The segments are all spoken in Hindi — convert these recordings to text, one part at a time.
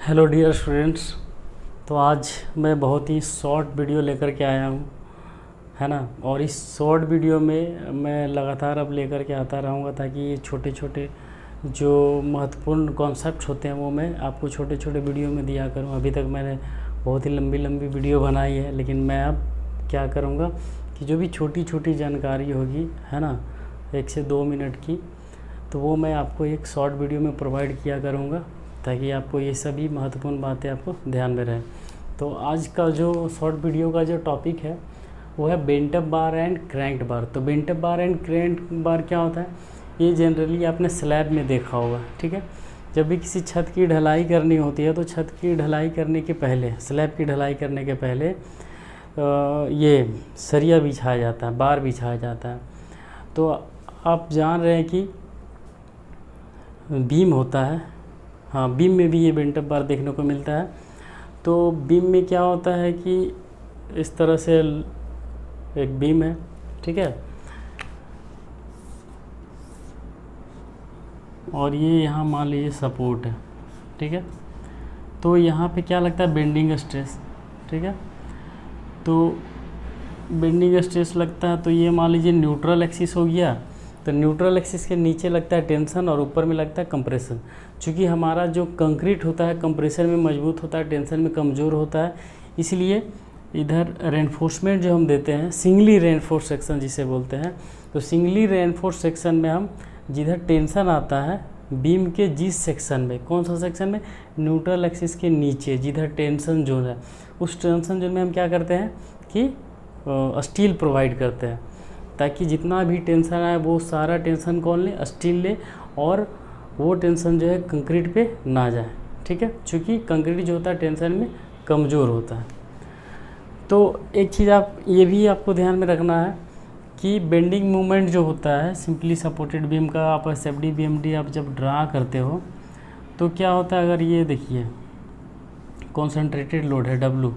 Hello dear students. तो आज मैं बहुत ही शॉर्ट वीडियो लेकर के आया हूँ, है ना। और इस शॉर्ट वीडियो में मैं लगातार अब लेकर के आता रहूँगा ताकि ये छोटे छोटे जो महत्वपूर्ण कॉन्सेप्ट्स होते हैं वो मैं आपको छोटे छोटे वीडियो में दिया करूँ। अभी तक मैंने बहुत ही लंबी लंबी वीडियो बनाई है, लेकिन मैं अब क्या करूँगा कि जो भी छोटी छोटी जानकारी होगी, है ना, 1 से 2 मिनट की, तो वो मैं आपको एक शॉर्ट वीडियो में प्रोवाइड किया करूँगा ताकि आपको ये सभी महत्वपूर्ण बातें आपको ध्यान में रहें। तो आज का जो शॉर्ट वीडियो का जो टॉपिक है वो है बेंट अप बार एंड क्रैंक्ड बार। तो बेंट अप बार एंड क्रैंक्ड बार क्या होता है, ये जनरली आपने स्लैब में देखा होगा, ठीक है। जब भी किसी छत की ढलाई करनी होती है तो छत की ढलाई करने के पहले, स्लैब की ढलाई करने के पहले ये सरिया बिछाया जाता है, बार बिछाया जाता है। तो आप जान रहे हैं कि बीम होता है, हाँ, बीम में भी ये बेंट अप बार देखने को मिलता है। तो बीम में क्या होता है कि इस तरह से एक बीम है, ठीक है, और ये यहाँ मान लीजिए सपोर्ट है, ठीक है। तो यहाँ पे क्या लगता है, बेंडिंग स्ट्रेस, ठीक है। तो बेंडिंग स्ट्रेस लगता है, तो ये मान लीजिए न्यूट्रल एक्सिस हो गया। तो न्यूट्रल एक्सिस के नीचे लगता है टेंशन और ऊपर में लगता है कंप्रेशन। चूँकि हमारा जो कंक्रीट होता है कंप्रेशन में मजबूत होता है, टेंशन में कमज़ोर होता है, इसलिए इधर रेनफोर्समेंट जो हम देते हैं, सिंगली रेनफोर्स सेक्शन जिसे बोलते हैं, तो सिंगली रेनफोर्स सेक्शन में हम जिधर टेंशन आता है बीम के जिस सेक्शन में, कौन सा सेक्शन में, न्यूट्रल एक्सिस के नीचे जिधर टेंशन जोन है, उस टेंशन जोन में हम क्या करते हैं कि स्टील प्रोवाइड करते हैं ताकि जितना भी टेंशन आए वो सारा टेंशन कौन ले, स्टील ले, और वो टेंशन जो है कंक्रीट पे ना जाए, ठीक है। क्योंकि कंक्रीट जो होता है टेंशन में कमज़ोर होता है। तो एक चीज़ आप ये भी आपको ध्यान में रखना है कि बेंडिंग मूवमेंट जो होता है सिंपली सपोर्टेड बीम का, आप एसएफडी बीएमडी आप जब ड्रा करते हो तो क्या होता है, अगर ये देखिए कॉन्सेंट्रेटेड लोड है W,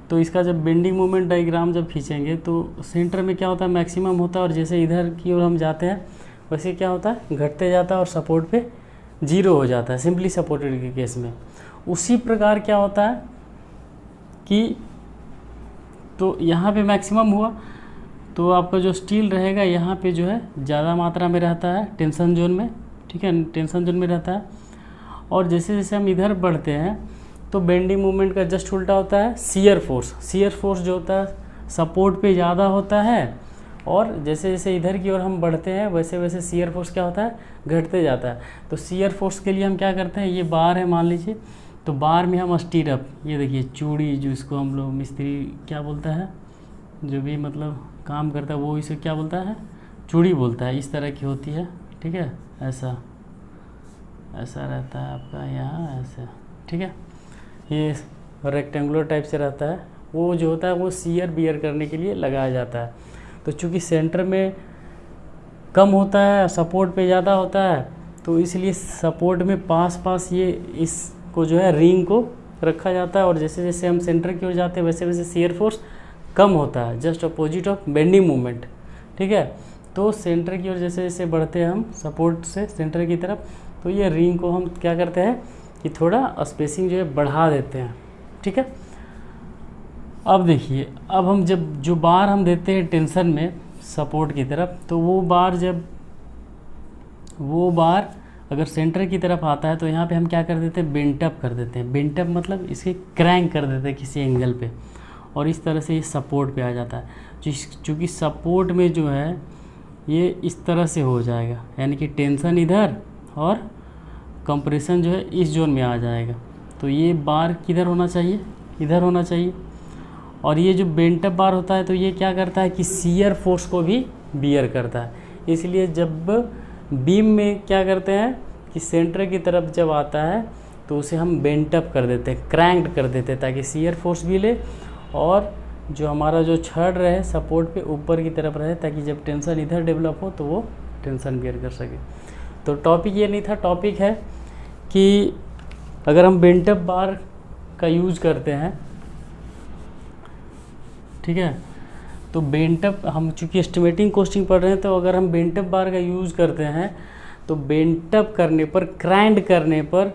तो इसका जब बेंडिंग मोमेंट डायग्राम जब खींचेंगे तो सेंटर में क्या होता है, मैक्सिमम होता है, और जैसे इधर की ओर हम जाते हैं वैसे क्या होता है, घटते जाता है और सपोर्ट पे 0 हो जाता है सिंपली सपोर्टेड के केस में। उसी प्रकार क्या होता है कि तो यहाँ पे मैक्सिमम हुआ तो आपका जो स्टील रहेगा यहाँ पे जो है ज़्यादा मात्रा में रहता है टेंशन जोन में, ठीक है, टेंशन जोन में रहता है। और जैसे जैसे हम इधर बढ़ते हैं तो बेंडिंग मूवमेंट का जस्ट उल्टा होता है, शियर फोर्स। शियर फोर्स जो होता है सपोर्ट पे ज़्यादा होता है, और जैसे जैसे इधर की ओर हम बढ़ते हैं वैसे वैसे शियर फोर्स क्या होता है, घटते जाता है। तो शियर फोर्स के लिए हम क्या करते हैं, ये बार है मान लीजिए, तो बार में हम स्टीरअप, ये देखिए चूड़ी, जो इसको हम लोग मिस्त्री क्या बोलता है, जो भी मतलब काम करता है वो इसे क्या बोलता है, चूड़ी बोलता है, इस तरह की होती है, ठीक है। ऐसा ऐसा रहता है आपका यहाँ, ऐसे, ठीक है। ये रेक्टेंगुलर टाइप से रहता है, वो जो होता है वो शियर बियर करने के लिए लगाया जाता है। तो चूँकि सेंटर में कम होता है, सपोर्ट पे ज़्यादा होता है, तो इसलिए सपोर्ट में पास पास ये इसको जो है रिंग को रखा जाता है, और जैसे जैसे हम सेंटर की ओर जाते हैं वैसे वैसे शियर फोर्स कम होता है, just opposite of bending movement, ठीक है। तो सेंटर की ओर जैसे जैसे बढ़ते हैं हम सपोर्ट से सेंटर की तरफ, तो ये रिंग को हम क्या करते हैं कि थोड़ा स्पेसिंग जो है बढ़ा देते हैं, ठीक है। अब देखिए, अब हम जब जो बार हम देते हैं टेंशन में सपोर्ट की तरफ, तो वो बार अगर सेंटर की तरफ आता है तो यहाँ पे हम क्या कर देते हैं, बेंट अप कर देते हैं। बेंट अप मतलब इसे क्रैंक कर देते हैं किसी एंगल पे, और इस तरह से ये सपोर्ट पे आ जाता है। चूँकि सपोर्ट में जो है ये इस तरह से हो जाएगा, यानी कि टेंशन इधर और कंप्रेशन जो है इस जोन में आ जाएगा। तो ये बार किधर होना चाहिए, इधर होना चाहिए। और ये जो बेंट अप बार होता है तो ये क्या करता है कि शियर फोर्स को भी बियर करता है। इसलिए जब बीम में क्या करते हैं कि सेंटर की तरफ जब आता है तो उसे हम बेंट अप कर देते हैं, क्रैंक्ड कर देते हैं, ताकि शियर फोर्स भी ले और जो हमारा जो छड़ रहे सपोर्ट पे ऊपर की तरफ रहे, ताकि जब टेंशन इधर डेवलप हो तो वो टेंशन बियर कर सके। तो टॉपिक ये नहीं था, टॉपिक है कि अगर हम बेंट अप बार का यूज़ करते हैं, ठीक है, तो बेंट अप हम चूँकि एस्टिमेटिंग कोस्टिंग पढ़ रहे हैं, तो अगर हम बेंट अप बार का यूज़ करते हैं तो बेंट अप करने पर, क्रैंड करने पर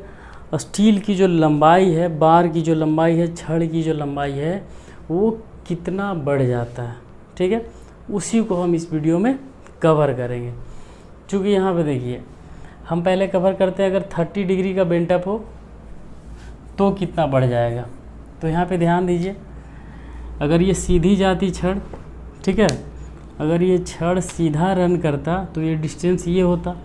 स्टील की जो लंबाई है, बार की जो लंबाई है, छड़ की जो लंबाई है, वो कितना बढ़ जाता है। ठीक है, उसी को हम इस वीडियो में कवर करेंगे। क्योंकि यहाँ पे देखिए, हम पहले कवर करते हैं अगर 30 डिग्री का बेंट अप हो तो कितना बढ़ जाएगा। तो यहाँ पे ध्यान दीजिए, अगर ये सीधी जाती छड़, ठीक है, अगर ये छड़ सीधा रन करता तो ये डिस्टेंस ये होता,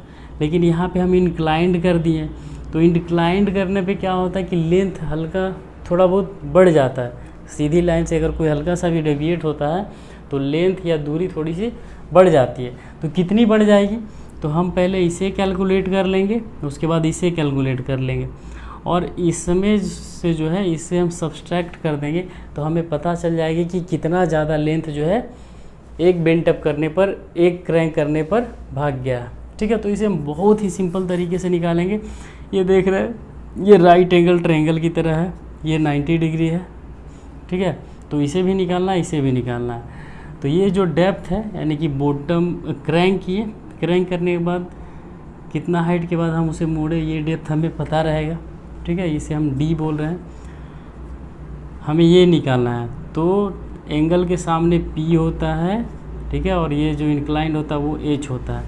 लेकिन यहाँ पे हम इंक्लाइंड कर दिए। तो इंक्लाइंड करने पे क्या होता है कि लेंथ हल्का थोड़ा बहुत बढ़ जाता है। सीधी लाइन से अगर कोई हल्का सा भी डेविएट होता है तो लेंथ या दूरी थोड़ी सी बढ़ जाती है। तो कितनी बढ़ जाएगी, तो हम पहले इसे कैलकुलेट कर लेंगे, उसके बाद इसे कैलकुलेट कर लेंगे, और इसमें से जो है इसे हम सब्सट्रैक्ट कर देंगे तो हमें पता चल जाएगी कि कितना ज़्यादा लेंथ जो है एक बेंट अप करने पर, एक क्रैंक करने पर भाग गया। ठीक है, तो इसे हम बहुत ही सिंपल तरीके से निकालेंगे। ये देख रहे हैं, ये राइट एंगल ट्रायंगल की तरह है, ये 90 डिग्री है। ठीक है, तो इसे भी निकालना है, इसे भी निकालना है। तो ये जो डेप्थ है यानी कि बॉटम क्रैंक किए, क्रैंक करने के बाद कितना हाइट के बाद हम उसे मोड़े, ये डेप्थ हमें पता रहेगा। ठीक है, इसे हम डी बोल रहे हैं, हमें ये निकालना है। तो एंगल के सामने पी होता है, ठीक है, और ये जो इंक्लाइंड होता है वो एच होता है।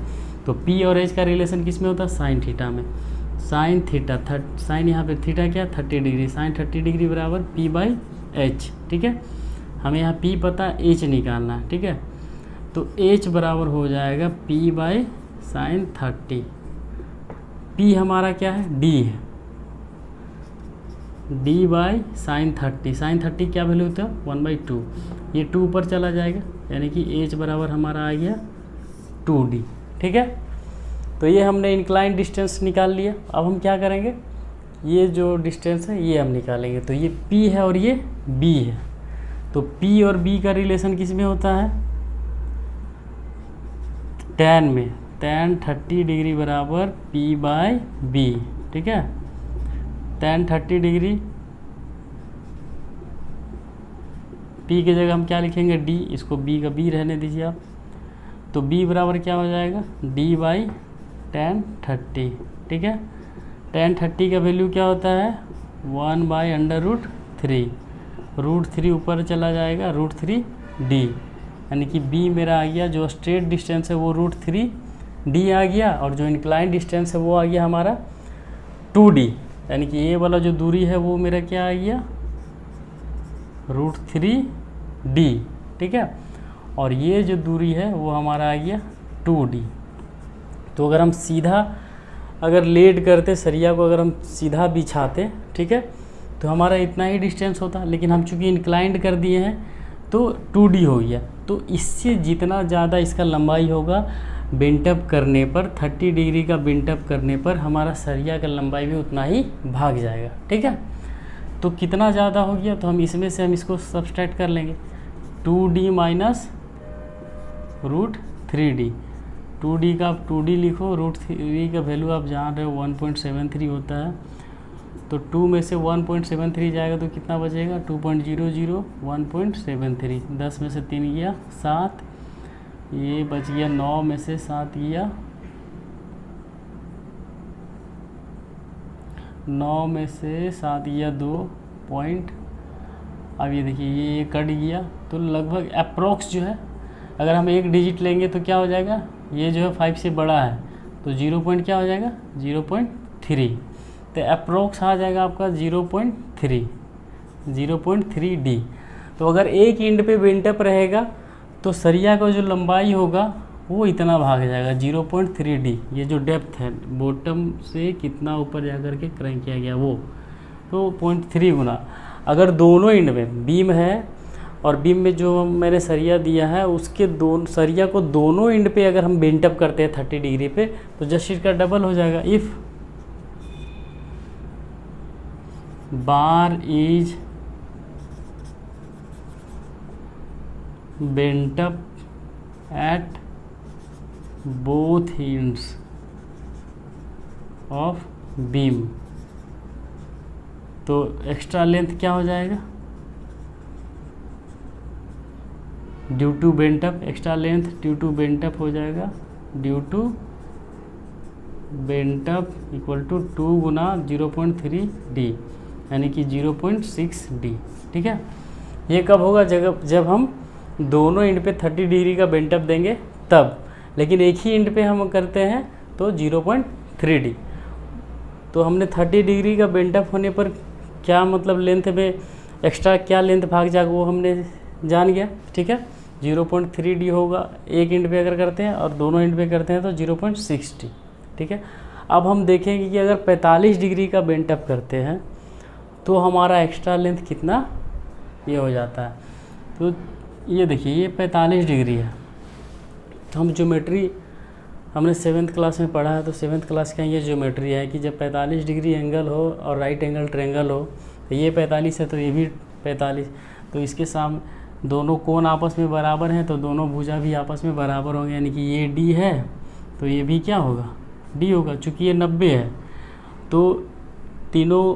तो पी और एच का रिलेशन किस में होता है, साइन थीटा में। साइन थीटा, साइन यहाँ पे थीटा क्या, 30 डिग्री, साइन 30 डिग्री बराबर पी बाई एच। ठीक है, हमें यहाँ पी पता, एच निकालना है। ठीक है, तो एच बराबर हो जाएगा पी बाई साइन 30। पी हमारा क्या है, डी है, डी बाई साइन 30। साइन 30 क्या वैल्यू होता है, 1/2। ये 2 ऊपर चला जाएगा, यानी कि एच बराबर हमारा आ गया 2D। ठीक है, तो ये हमने इंक्लाइन डिस्टेंस निकाल लिया। अब हम क्या करेंगे, ये जो डिस्टेंस है ये हम निकालेंगे। तो ये P है और ये B है। तो P और B का रिलेशन किस में होता है, tan में। tan 30 डिग्री बराबर P बाई B। ठीक है, tan 30 डिग्री, P की जगह हम क्या लिखेंगे, D। इसको B का B रहने दीजिए आप। तो B बराबर क्या हो जाएगा, D बाई tan 30। ठीक है, tan 30 का वैल्यू क्या होता है, 1/√3। √3 ऊपर चला जाएगा, √3D, यानी कि B मेरा आ गया, जो स्ट्रेट डिस्टेंस है वो √3D आ गया, और जो इंक्लाइन डिस्टेंस है वो आ गया हमारा 2D, यानी कि ये वाला जो दूरी है वो मेरा क्या आ गया, √3D। ठीक है, और ये जो दूरी है वो हमारा आ गया 2D। तो अगर हम सीधा अगर लेड करते सरिया को, अगर हम सीधा बिछाते, ठीक है, तो हमारा इतना ही डिस्टेंस होता, लेकिन हम चूँकि इंक्लाइंड कर दिए हैं तो 2D हो गया। तो इससे जितना ज़्यादा इसका लंबाई होगा बेंट अप करने पर, 30 डिग्री का बेंट अप करने पर हमारा सरिया का लंबाई भी उतना ही भाग जाएगा। ठीक है, तो कितना ज़्यादा हो गया, तो हम इसमें से हम इसको सब्सट्रैक्ट कर लेंगे, 2D माइनस √3D। 2D का आप 2D लिखो, √3 का वैल्यू आप जान रहे हो 1.73 होता है। तो 2 में से 1.73 जाएगा तो कितना बचेगा, 2.00, 1.73, 10 में से 3 गया 7, ये बच गया 9 में से 7 गया, 9 में से 7 गया 2 पॉइंट। अब ये देखिए ये कट गया, तो लगभग अप्रोक्स जो है, अगर हम एक डिजिट लेंगे तो क्या हो जाएगा, ये जो है 5 से बड़ा है तो 0 पॉइंट क्या हो जाएगा, 0.3। तो अप्रोक्स आ जाएगा आपका 0.3D। तो अगर एक एंड पे बेंट अप रहेगा तो सरिया का जो लंबाई होगा वो इतना भाग जाएगा, 0.3D। ये जो डेप्थ है बॉटम से कितना ऊपर जा कर के क्रैंक किया गया वो, तो 0.3 गुना। अगर दोनों एंड में बीम है और बीम में जो मैंने सरिया दिया है उसके सरिया को दोनों एंड पे अगर हम बेंट अप करते हैं 30 डिग्री पे, तो जस्ट इसका डबल हो जाएगा। If bar is bent up at both ends of beam, तो एक्स्ट्रा लेंथ क्या हो जाएगा, due to bent up, extra length due to bent up हो जाएगा, due to bent up equal to 2 गुना 0.3D यानी कि 0.6D। ठीक है, ये कब होगा? जब हम दोनों एंड पे 30 डिग्री का बेंटअप देंगे तब, लेकिन एक ही एंड पे हम करते हैं तो 0.3D। तो हमने 30 डिग्री का बेंटअप होने पर क्या मतलब लेंथ में एक्स्ट्रा क्या लेंथ भाग जाएगा वो हमने जान गया। ठीक है, 0.3D होगा एक एंड पे अगर करते हैं, और दोनों एंड पे करते हैं तो 0.6D। ठीक है, अब हम देखेंगे कि अगर 45 डिग्री का बेंटअप करते हैं तो हमारा एक्स्ट्रा लेंथ कितना ये हो जाता है। तो ये देखिए, ये 45 डिग्री है। तो हम ज्योमेट्री हमने 7th क्लास में पढ़ा है, तो 7th क्लास का ये ज्योमेट्री है कि जब 45 डिग्री एंगल हो और राइट एंगल ट्रायंगल हो, तो ये 45 है तो ये भी 45, तो इसके सामने दोनों कोण आपस में बराबर हैं, तो दोनों भुजा भी आपस में बराबर होंगे, यानी कि ये D है तो ये भी क्या होगा? D होगा। चूँकि ये 90 है तो तीनों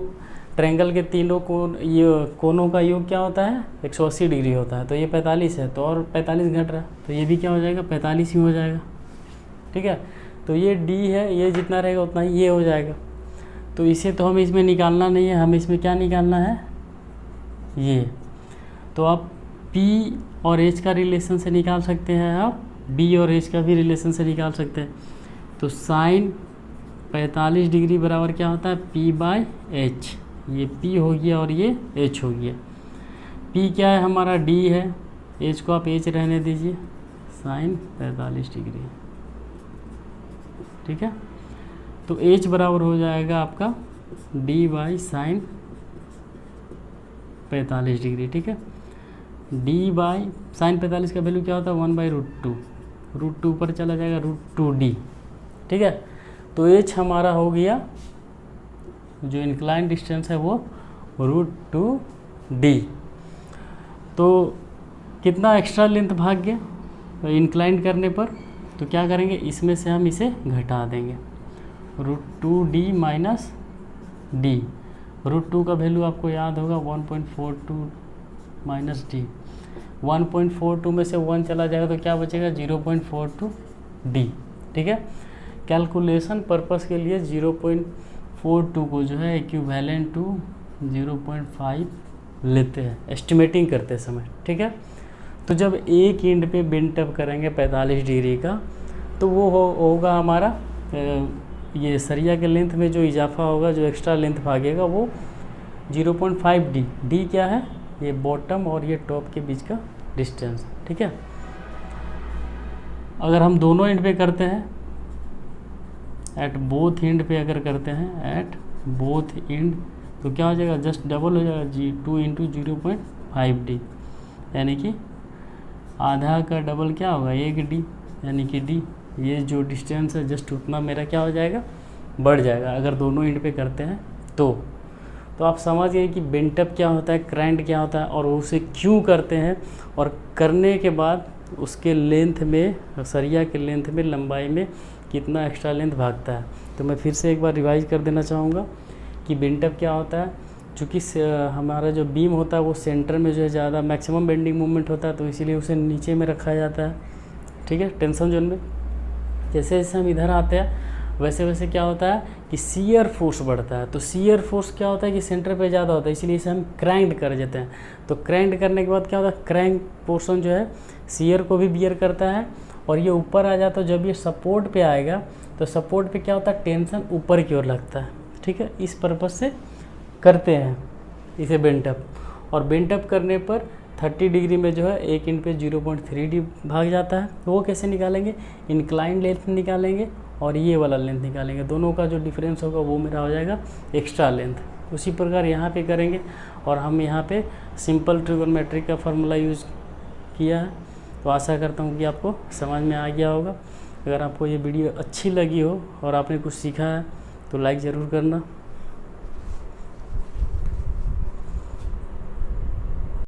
ट्रायंगल के तीनों कोण, ये कोणों का योग क्या होता है? 180 डिग्री होता है। तो ये 45 है तो और 45 घट रहा है, तो ये भी क्या हो जाएगा? 45 ही हो जाएगा। ठीक है, तो ये D है, ये जितना रहेगा उतना ही ये हो जाएगा। तो इसे तो हमें इसमें निकालना नहीं है, हमें इसमें क्या निकालना है? ये। तो आप P और H का रिलेशन से निकाल सकते हैं, आप D और H का भी रिलेशन से निकाल सकते हैं। तो साइन 45 डिग्री बराबर क्या होता है? P/H। ये P हो गया और ये H हो गया। P क्या है? हमारा D है, H को आप H रहने दीजिए, साइन 45 डिग्री। ठीक है, तो H बराबर हो जाएगा आपका D/साइन 45 डिग्री। ठीक है, D/साइन 45 का वैल्यू क्या होता है? 1/√2। √2 पर चला जाएगा, √2D। ठीक है, तो H हमारा हो गया, जो इंक्लाइन डिस्टेंस है वो √2D। तो कितना एक्स्ट्रा लेंथ भाग गया इंक्लाइन करने पर? तो क्या करेंगे, इसमें से हम इसे घटा देंगे, √2D माइनस D। √2 का वैल्यू आपको याद होगा 1.42 माइनस D। 1.42 में से 1 चला जाएगा तो क्या बचेगा? 0.42D। ठीक है, कैलकुलेशन पर्पस के लिए 0.42 को जो है इक्विवेलेंट टू 0.5 लेते हैं एस्टिमेटिंग करते समय। ठीक है, तो जब एक एंड पे बेंटअप करेंगे 45 डिग्री का, तो वो होगा हमारा ये सरिया के लेंथ में जो इजाफा होगा, जो एक्स्ट्रा लेंथ भागेगा वो 0.5D। D क्या है? ये बॉटम और ये टॉप के बीच का डिस्टेंस। ठीक है, अगर हम दोनों एंड पे करते हैं, एट बोथ एंड पे अगर करते हैं, एट बोथ एंड, तो क्या हो जाएगा? जस्ट डबल हो जाएगा, 2 × 0.5D, यानी कि आधा का डबल क्या होगा? 1D, यानी कि D। ये जो डिस्टेंस है जस्ट उतना मेरा क्या हो जाएगा? बढ़ जाएगा अगर दोनों एंड पे करते हैं तो आप समझ गए कि बेंटअप क्या होता है, क्रैंक क्या होता है, और उसे क्यों करते हैं, और करने के बाद उसके लेंथ में, सरिया के लेंथ में, लंबाई में कितना एक्स्ट्रा लेंथ भागता है। तो मैं फिर से एक बार रिवाइज कर देना चाहूँगा कि बेंटअप क्या होता है। चूँकि हमारा जो बीम होता है वो सेंटर में जो है ज़्यादा मैक्सिमम बेंडिंग मूवमेंट होता है, तो इसीलिए उसे नीचे में रखा जाता है। ठीक है, टेंशन जोन में। जैसे जैसे हम इधर आते हैं वैसे वैसे क्या होता है कि शियर फोर्स बढ़ता है। तो शियर फोर्स क्या होता है कि सेंटर पे ज़्यादा होता है, इसलिए इसे हम क्रैंक कर देते हैं। तो क्रैंक करने के बाद क्या होता है, क्रैंक पोर्शन जो है शियर को भी बियर करता है, और ये ऊपर आ जाता है। जब ये सपोर्ट पे आएगा तो सपोर्ट पे क्या होता है, टेंशन ऊपर की ओर लगता है। ठीक है, इस पर्पज़ से करते हैं इसे बेंटअप। और बेंटअप करने पर 30 डिग्री में जो है एक एंड पे 0.3D भाग जाता है। तो वो कैसे निकालेंगे? इंक्लाइन लेंथ निकालेंगे और ये वाला लेंथ निकालेंगे, दोनों का जो डिफरेंस होगा वो मेरा हो जाएगा एक्स्ट्रा लेंथ। उसी प्रकार यहाँ पे करेंगे, और हम यहाँ पे सिंपल ट्रिगोनोमेट्री का फार्मूला यूज़ किया है। तो आशा करता हूँ कि आपको समझ में आ गया होगा। अगर आपको ये वीडियो अच्छी लगी हो और आपने कुछ सीखा है तो लाइक ज़रूर करना।